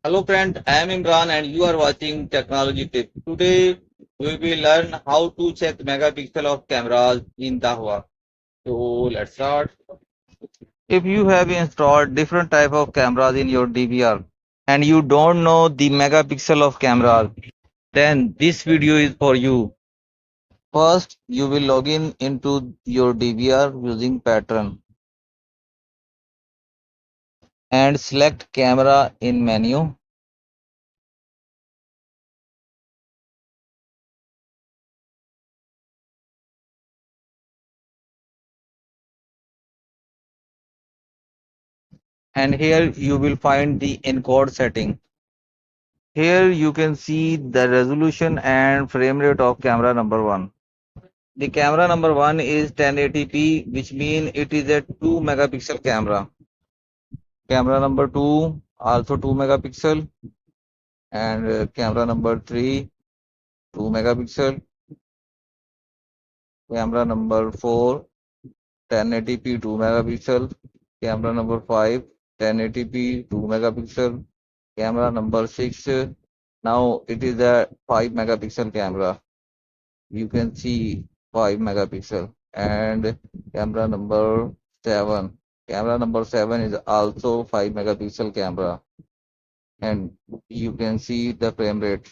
Hello friend, I am Imran and you are watching Technology Tips. Today we will learn how to check megapixel of cameras in Dahua. So let's start. If you have installed different type of cameras in your DVR and you don't know the megapixel of cameras, then this video is for you. First, you will log in into your DVR using pattern and select camera in menu. And here you will find the encode setting. Here you can see the resolution and frame rate of camera number 1. The camera number 1 is 1080p, which means it is a 2 megapixel camera. Camera number 2 also 2 megapixel, and camera number 3 2 megapixel. Camera number 4 1080p 2 megapixel. Camera number 5 1080p 2 megapixel. Camera number 6, now it is a 5 megapixel camera. You can see 5 megapixel. And camera number 7. Camera number 7 is also 5 megapixel camera. And you can see the frame rate.